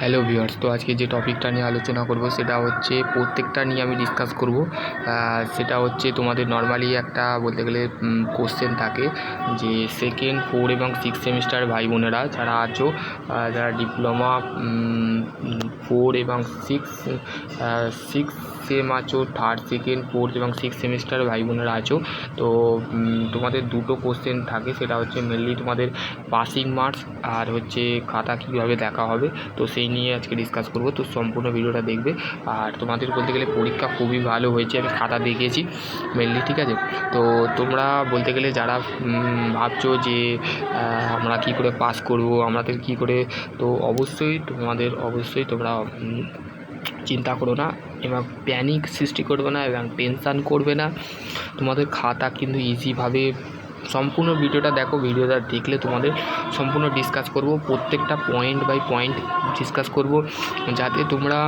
Hello viewers, তো আজকে যে টপিকটা নিয়ে আলোচনা করব সেটা হচ্ছে প্রত্যেকটা নিয়ে আমি ডিসকাস করব। সেটা হচ্ছে তোমাদের নর্মালি একটা বলতে গেলে কোশ্চেন থাকে যে সেকেন্ড, 4 এবং 6 সেমিস্টার ভাই বোনেরা যারা আছো, যারা ডিপ্লোমা 4 এবং 6 সেম আছো, থার্ড, সেকেন্ড, 4 এবং 6 সেমিস্টার ভাই বোনেরা আছো, তো তোমাদের দুটো কোশ্চেন থাকে। সেটা হচ্ছে মেনলি তোমাদের পাসিং মার্কস আর হচ্ছে খাতা কীভাবে দেখা হবে, তো সেই নিয়ে আজকে ডিসকাস করব। তো সম্পূর্ণ ভিডিওটা দেখবে। আর তোমাদের বলতে গেলে পরীক্ষা খুবই ভালো হয়েছে, আমি খাতা দেখেছি মেনলি, ঠিক আছে। তো তোমরা বলতে গেলে যারা ভাবছো যে আমরা কী করে পাস করব, আমাদের কী করে, তো অবশ্যই তোমরা চিন্তা করো না এবং প্যানিক সৃষ্টি করবে না এবং টেনশান করবে না। তোমাদের খাতা কিন্তু ইজিভাবে, সম্পূর্ণ ভিডিওটা দেখো, ভিডিওটা দেখলে তোমাদের সম্পূর্ণ ডিসকাস করব, প্রত্যেকটা পয়েন্ট বাই পয়েন্ট ডিসকাস করব, যাতে তোমরা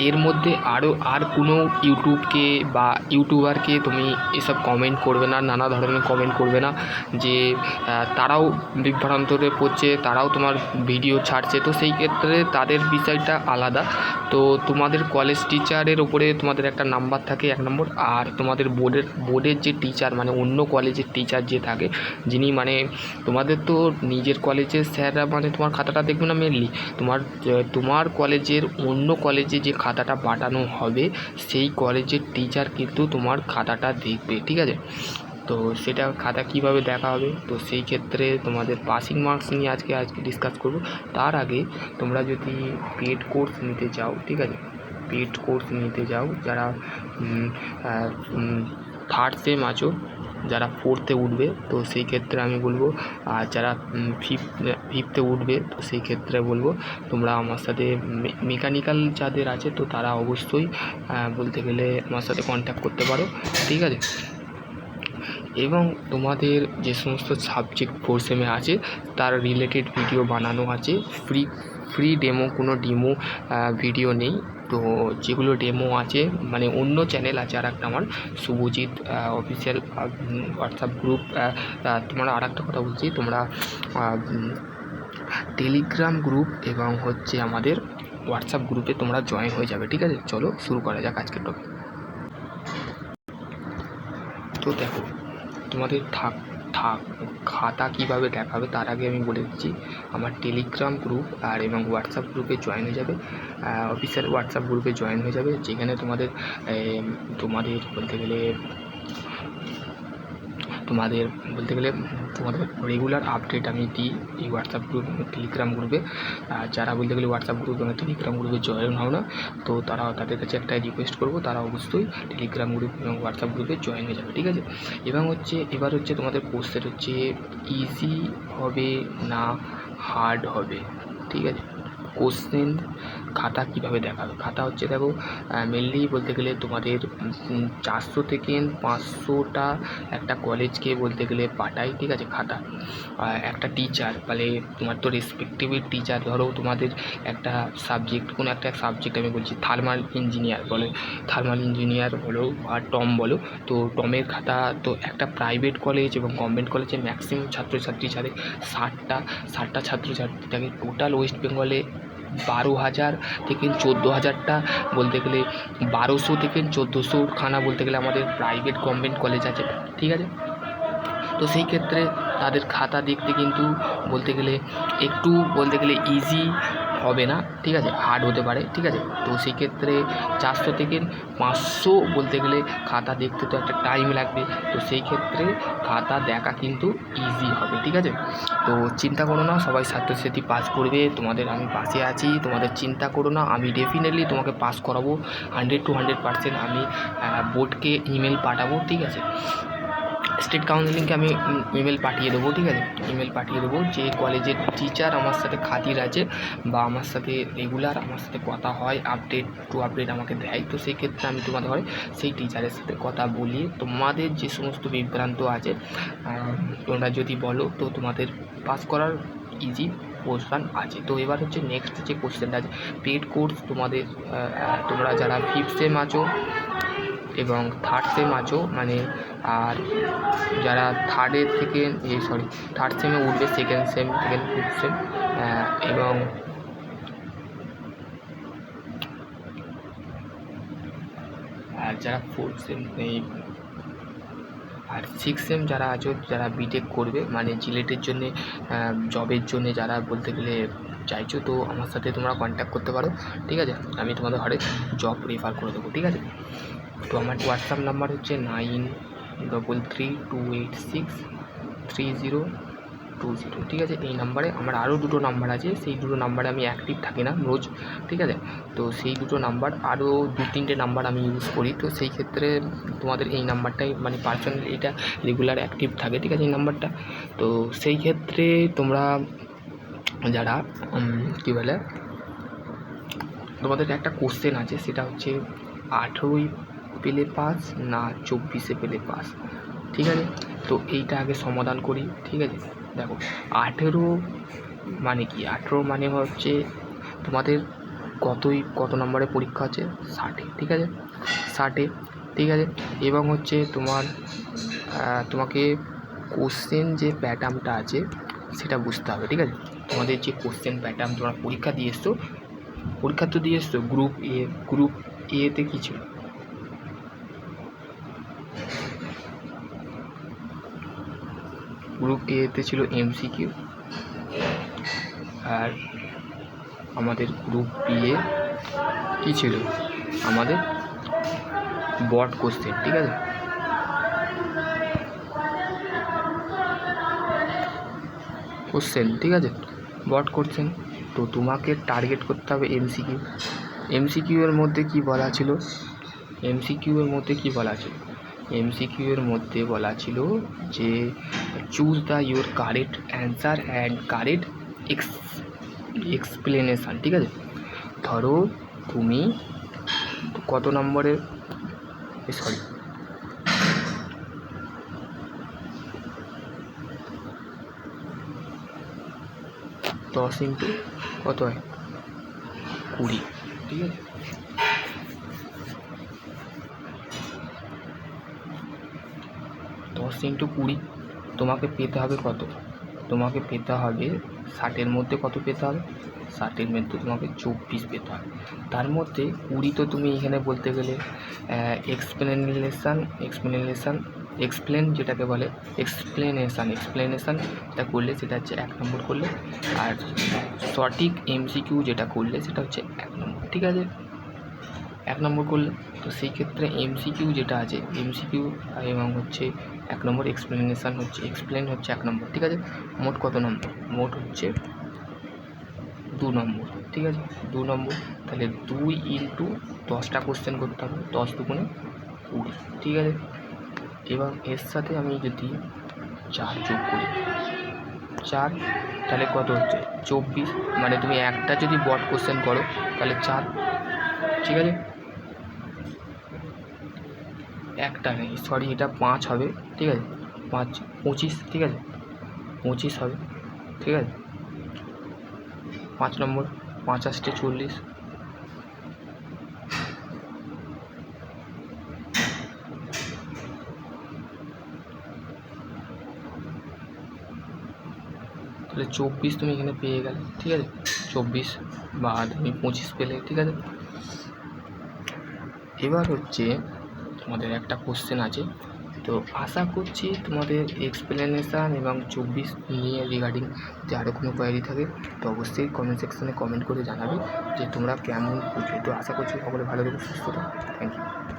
এর মধ্যে আর কোনো ইউটিউবারকে তুমি এসব কমেন্ট করবে না, নানা ধরনের কমেন্ট করবে না যে তারাও বিভ্রান্তরে পড়ছে, তারাও তোমার ভিডিও ছাড়ছে, তো সেই ক্ষেত্রে তাদের বিষয়টা আলাদা। তো তোমাদের কলেজ টিচারের ওপরে তোমাদের একটা নাম্বার থাকে, 1 নম্বর। আর তোমাদের বোর্ডের যে টিচার, মানে অন্য কলেজের টিচার যে থাকে, যিনি মানে তোমাদের তো নিজের কলেজের স্যাররা মানে তোমার খাতাটা দেখবে না মেনলি, তোমার কলেজের অন্য কলেজে যে খাতাটা পাঠানো হবে সেই কলেজের টিচার কিন্তু তোমার খাতাটা দেখবে, ঠিক আছে। তো সেটা খাতা কিভাবে দেখা হবে, তো সেই ক্ষেত্রে তোমাদের পাসিং মার্কস নিয়ে আজকে ডিসকাস করব। তার আগে তোমরা যদি পেড কোর্স নিতে চাও, ঠিক আছে, পেড কোর্স নিতে যাও, যারা থার্ড সেম আছো, যারা 4তে উঠবে, তো সেই ক্ষেত্রে আমি বলবো, আর যারা ফিফথে উঠবে, তো সেই ক্ষেত্রে বলবো তোমরা আমার সাথে মেকানিক্যাল যাদের আছে, তো তারা অবশ্যই বলতে গেলে আমার সাথে কন্ট্যাক্ট করতে পারো, ঠিক আছে। এবং তোমাদের যে সমস্ত সাবজেক্ট 4 সেমে আছে তার রিলেটেড ভিডিও বানানো আছে, ফ্রি কোনো ডেমো ভিডিও নেই। তো যেগুলো ডেমো আছে, মানে অন্য চ্যানেল আছে আর একটা আমার শুভজিৎ অফিসিয়াল হোয়াটসঅ্যাপ গ্রুপ। তোমরা আর একটা কথা বলছি, তোমরা টেলিগ্রাম গ্রুপ এবং হচ্ছে আমাদের হোয়াটসঅ্যাপ গ্রুপে তোমরা জয়েন হয়ে যাবে, ঠিক আছে। চলো শুরু করা যাক আজকের টপিক। তো দেখো, তোমাদের খাতা কীভাবে দেখাবে তার আগে আমি বলে দিচ্ছি, আমার টেলিগ্রাম গ্রুপ এবং হোয়াটসঅ্যাপ গ্রুপে জয়েন হয়ে যাবে, অফিসিয়াল হোয়াটসঅ্যাপ গ্রুপে জয়েন হয়ে যাবে, যেখানে তোমাদের বলতে গেলে তোমাদের রেগুলার আপডেট আমি দিই এই হোয়াটসঅ্যাপ গ্রুপ, টেলিগ্রাম গ্রুপে। যারা বলতে গেলে হোয়াটসঅ্যাপ গ্রুপ এবং টেলিগ্রাম গ্রুপে জয়েন হও না, তো তাদের কাছে একটা রিকোয়েস্ট করবো, তারা অবশ্যই টেলিগ্রাম গ্রুপ এবং হোয়াটসঅ্যাপ গ্রুপে জয়েন হয়ে যাবে, ঠিক আছে। এবার হচ্ছে তোমাদের কোর্সের হচ্ছে ইজি হবে না হার্ড হবে, ঠিক আছে। কোশ্চেন খাতা কীভাবে দেখাবে, খাতা হচ্ছে দেখো, মেনলি বলতে গেলে তোমাদের 400 থেকে 500টা একটা কলেজকে বলতে গেলে পাঠায়, ঠিক আছে, খাতা। একটা টিচার মানে তোমার তো রেসপেক্টিভ টিচার, ধরো তোমাদের একটা সাবজেক্ট, কোনো একটা সাবজেক্ট আমি বলছি থার্মাল ইঞ্জিনিয়ার বলো আর টম বলো, তো টমের খাতা, তো একটা প্রাইভেট কলেজ এবং গভর্নমেন্ট কলেজে ম্যাক্সিমাম ছাত্রছাত্রী থাকে 60টা ছাত্রছাত্রী থাকে টোটাল। ওয়েস্ট বেঙ্গলে 12,000 থেকে 14,000টা বলতে গেলে 1200 থেকে 1400 খানা বলতে গেলে আমাদের প্রাইভেট গভর্নমেন্ট কলেজ আছে, ঠিক আছে। তো সেই ক্ষেত্রে তাদের খাতা দেখতে কিন্তু বলতে গেলে ইজি হবে না, ঠিক আছে, হার্ড হতে পারে, ঠিক আছে। তো সেই ক্ষেত্রে 400 থেকে 500 বলতে গেলে খাতা দেখতে তো একটা টাইম লাগবে, তো সেই ক্ষেত্রে খাতা দেখা কিন্তু ইজি হবে, ঠিক আছে। তো চিন্তা করো না, সবাই ছাত্রছাত্রী পাস করবে, আমি পাশে আছি, তোমাদের চিন্তা করো না, আমি ডেফিনেটলি তোমাকে পাস করাবো 100 to 100%। আমি বোর্ডকে ইমেল পাঠাবো, ঠিক আছে, স্টেট কাউন্সিলিংকে আমি ইমেল পাঠিয়ে দেবো, ঠিক আছে, ইমেল পাঠিয়ে দেবো যে কলেজের টিচার আমার সাথে খাতির আছে বা আমার সাথে রেগুলার আমার সাথে কথা হয়, আপডেট আমাকে দেয়, তো সেই ক্ষেত্রে আমি তোমাদের হয় সেই টিচারের সাথে কথা বলিয়ে তোমাদের যে সমস্ত বিভ্রান্ত আছে তোমরা যদি বলো, তো তোমাদের পাস করার ইজি পোর্শন আছে। তো এবার হচ্ছে নেক্সট যে কোশ্চেনটা আছে, পেড কোর্স তোমরা যারা 5th সেম আছো এবং 3rd সেম আছো, মানে আর যারা থার্ড সেমে উঠবে, 2nd সেম, 5th সেম এবং যারা 4 সেম আর 6 সেম যারা আছো, যারা বিটেক করবে মানে জিলেটের জন্যে জবের জন্যে যারা বলতে গেলে চাইছো, তো আমার সাথে তোমরা কন্ট্যাক্ট করতে পারো, ঠিক আছে। আমি তোমাদের ঘরে জব রেফার করে দেবো, ঠিক আছে। তো আমার হোয়াটসঅ্যাপ নাম্বার হচ্ছে 93286302 ঠিক আছে। এই নাম্বারে আমার আরও দুটো নাম্বার আছে, সেই দুটো নাম্বারে আমি অ্যাক্টিভ থাকি না রোজ, ঠিক আছে। তো সেই দুটো নাম্বার আরও 2-3টে নাম্বার আমি ইউজ করি, তো সেই ক্ষেত্রে তোমাদের এই নাম্বারটাই মানে পার্সোনাল এটা রেগুলার অ্যাক্টিভ থাকে, ঠিক আছে এই নাম্বারটা। তো সেই ক্ষেত্রে তোমরা যারা কী বলে, তোমাদের একটা কোশ্চেন আছে, সেটা হচ্ছে 18 পেলে পাস না 24 পেলে পাস, ঠিক আছে। তো এইটা আগে সমাধান করি, ঠিক আছে। দেখো 18 মানে কি, 18 মানে হচ্ছে তোমাদের কত নম্বরের পরীক্ষা আছে, 60, ঠিক আছে, 60, ঠিক আছে। এবং হচ্ছে তোমাকে কোশ্চেন যে প্যাটার্নটা আছে সেটা বুঝতে হবে, ঠিক আছে। তোমাদের যে কোশ্চেন প্যাটার্ন তোমরা পরীক্ষা তো দিয়ে এসছো গ্রুপ এতে কী ছিল, গ্রুপ এতে ছিল এমসিকিউ, আর আমাদের গ্রুপ বি এ কী ছিল, আমাদের বট কোশ্চেন, ঠিক আছে। ঠিক আছে, বট কোশ্চেন। তো তোমাকে টার্গেট করতে হবে এমসিকিউ এর মধ্যে কি বলা ছিল, এমসিকিউ এর মধ্যে বলা ছিল যে choose the your correct answer and correct explanation, ঠিক আছে। ধরো তুমি কত নম্বরের 10 ইন্টু কত হয় 20, ঠিক আছে। 10 ইন্টু 20 তোমাকে পেতে হবে কত, তোমাকে পেতে হবে 60-এর মধ্যে কত পেতে হবে, 60-এর মধ্যে তোমাকে 24 পেতে হবে। তার মধ্যে 20 তো তুমি এখানে বলতে গেলে এক্সপ্লেন যেটাকে বলে এক্সপ্লেনেশানটা করলে সেটা হচ্ছে 1 নম্বর করলে, আর সঠিক এমসিকিউ যেটা করলে সেটা হচ্ছে 1 নম্বর, ঠিক আছে, 1 নম্বর করলে। তো সেই ক্ষেত্রে এমসিকিউ যেটা আছে এমসিকিউ এবং হচ্ছে 1 নম্বর এক্সপ্লেন হচ্ছে 1 নম্বর, ঠিক আছে। মোট কত নম্বর, মোট হচ্ছে 2 নম্বর, ঠিক আছে, 2 নম্বর। তাহলে 2 ইন্টু 10টা কোশ্চেন করতে হবে, 10 দুগুণে 20, ঠিক আছে। এবং এর সাথে আমি যদি 4 যোগ করি, 4 তাহলে কত হচ্ছে 24, মানে তুমি একটা যদি বট কোশ্চেন করো তাহলে 4, ঠিক আছে। একটা নেই, সরি, এটা 5 হবে, ঠিক আছে, 5 25, ঠিক আছে, 25 হবে, ঠিক আছে। 5 নম্বর 5 আসতে 40, তাহলে 24 তুমি এখানে পেয়ে গেলে, ঠিক আছে। 24 বা তুমি 25 পেলে, ঠিক আছে। এবার হচ্ছে তোমাদের একটা কোশ্চেন আছে, তো আশা করছি তোমাদের এক্সপ্লেনেশান এবং 24 নিয়ে রিগার্ডিং যে আরও কোনো কোয়ারি থাকে তো অবশ্যই কমেন্ট সেকশানে কমেন্ট করে জানাবে যে তোমরা কেমন বুঝবে। তো আশা করছি সকলে ভালো থেকে সুস্থ থাকো, থ্যাংক ইউ।